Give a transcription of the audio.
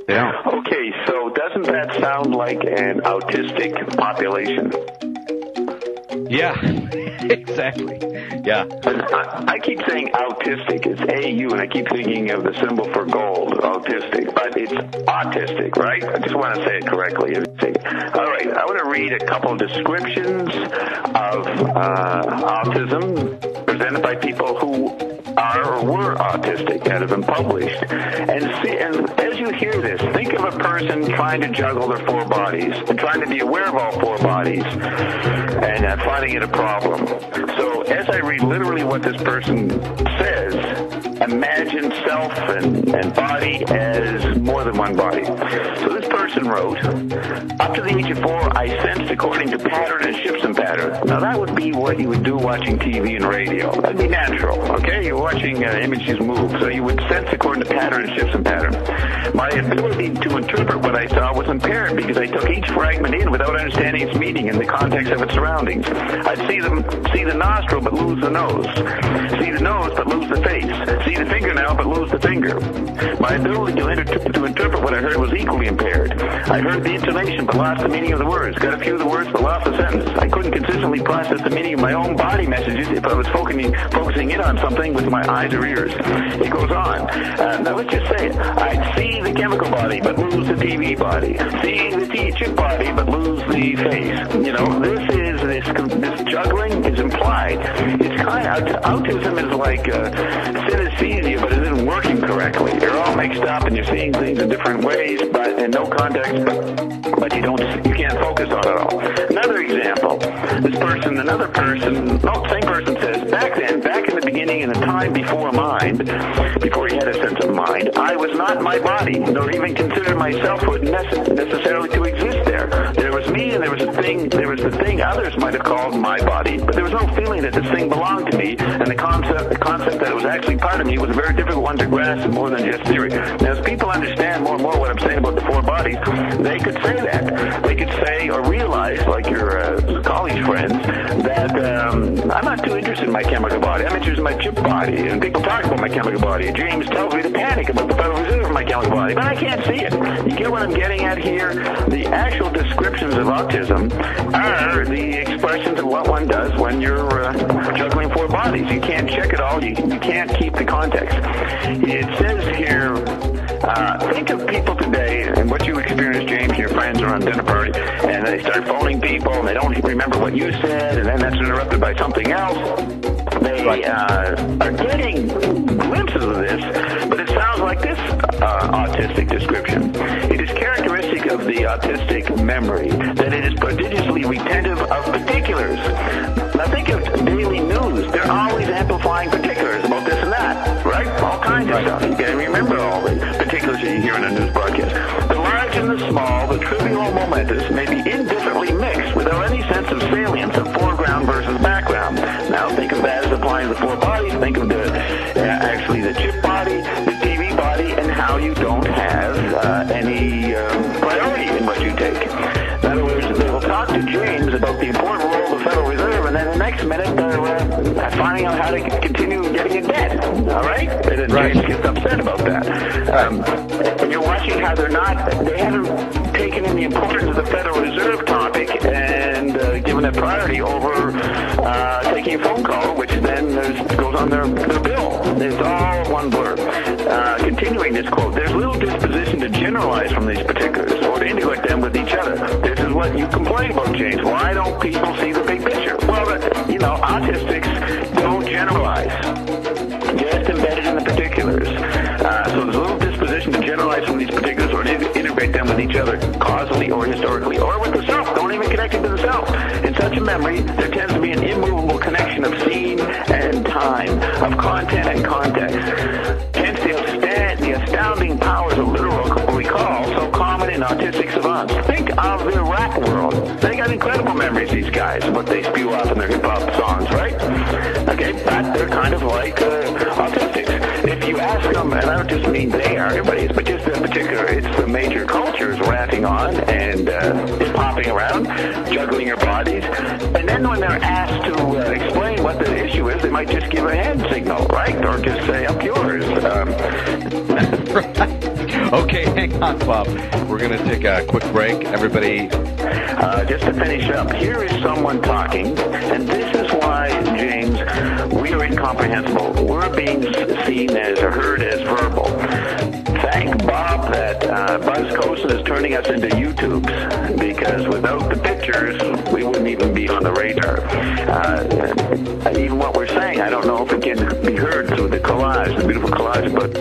Yeah. Okay, so doesn't that sound like an autistic population? Yeah, exactly. Yeah. I keep saying autistic. It's A-U, and I keep thinking of the symbol for gold, autistic. But it's autistic, right? I just want to say it correctly. All right, I want to read a couple of descriptions of autism presented by people who are or were autistic that have been published. And as you hear this, think of a person trying to juggle their four bodies and trying to be aware of all four bodies and finding it a problem. So as I read literally what this person says, imagine self and body as more than one body. So this person wrote, up to the age of 4, I sensed according to pattern and shifts in pattern. Now that would be what you would do watching TV and radio. That'd be natural, okay? You're watching images move, so you would sense according to pattern and shifts in pattern. My ability to interpret what I saw was impaired because I took each fragment in without understanding its meaning in the context of its surroundings. I'd see the nostril but lose the nose, see the nose but lose the face, see the fingernail but lose the finger. My ability to interpret what I heard was equally impaired. I heard the intonation but lost the meaning of the words, got a few of the words but lost the sentence. I couldn't consistently process the meaning of my own body messages if I was focusing in on something with my eyes or ears. It goes on. Now let's just say it. I'd see the chemical body but lose the TV body, see the chip body but lose the face. You know, this juggling is implied. It's kind of, autism is like synesthesia, but it isn't working correctly. You're all mixed up and you're seeing things in different ways, but in no context, but you can't focus on it all. Another example, same person says, back in the beginning, in the time before mind, before he had a sense of mind, I was not my body, nor even considered my selfhood necessarily to exist there. There was me and there was the thing others might have called my body, but there was no feeling that this thing belonged to me, and the concept that it was actually part of me was a very difficult one to grasp more than just theory. Now, as people understand more and more what I'm saying about the four bodies, they could say that. They could say or realize, like your college friends, that I'm not too interested in my chemical body. I'm interested in my chip body, and people talk about my chemical body. James tells me to panic about the Federal Reserve of my chemical body, but I can't see it. You get what I'm getting at here? The actual descriptions of autism are the expressions of what one does when you're juggling four bodies. You can't check it all. You can't keep the context. It says here, think of people today and what you experienced, James, your friends are on dinner party, and they start phoning people, and they don't remember what you said, and then that's interrupted by something else. They are getting glimpses of this, but it sounds like this autistic description. It is characteristic of the autistic memory that it is prodigiously retentive of particulars. Now think of daily news. They're always amplifying particulars about this and that, right? All kinds of stuff. You can remember all the particulars that you hear in a news broadcast. The large and the small, the trivial and momentous may be indifferently mixed without any sense of salience of foreground versus background. Now think of that as applying to the four bodies. Think of actually the chip body, the TV body, and how you don't have any priority in what you take. In other words, they will talk to James about the important role of the Federal Reserve, and then the next minute they're finding out how to continue getting in debt. All right? And then James gets upset about that. And you're watching how they haven't taken in the importance of the Federal Reserve topic and given it priority over taking a phone call, which then goes on their bill. It's all one blur. Continuing this quote, there's little disposition to generalize from these particulars or to integrate them with each other. This is what you complain about, James. Why don't people see the big picture? Well, autistics don't generalize. Just embedded in the particulars. So there's little disposition to generalize from these particulars or to integrate them with each other, causally or historically, or with the self. Don't even connect it to the self. In such a memory, there tends to be an immovable connection of scene and time, of content and context. Hence the astounding powers of literal recall so common in autistic savants. Think of the rap world. They got incredible memories, these guys, what they spew off in their hip-hop songs, right? Okay, but they're kind of like autistics. If you ask them, and I don't just mean they are, everybody is, but just in particular, it's the major cultures ranting on and popping around, juggling your bodies. And then when they're asked to explain what the issue is, they might just give a hand signal, right? Or just say, up yours. Right. Okay, hang on, Bob. We're going to take a quick break. Everybody. Just to finish up, here is someone talking, and this is why, James, we are incomprehensible. We're being seen as or heard as verbal. Thank Bob that Buzz Coulson is turning us into YouTubes, because without the pictures, we wouldn't even be on the radar. Even what we're saying, I don't know if it can be heard through the collage, the beautiful collage, but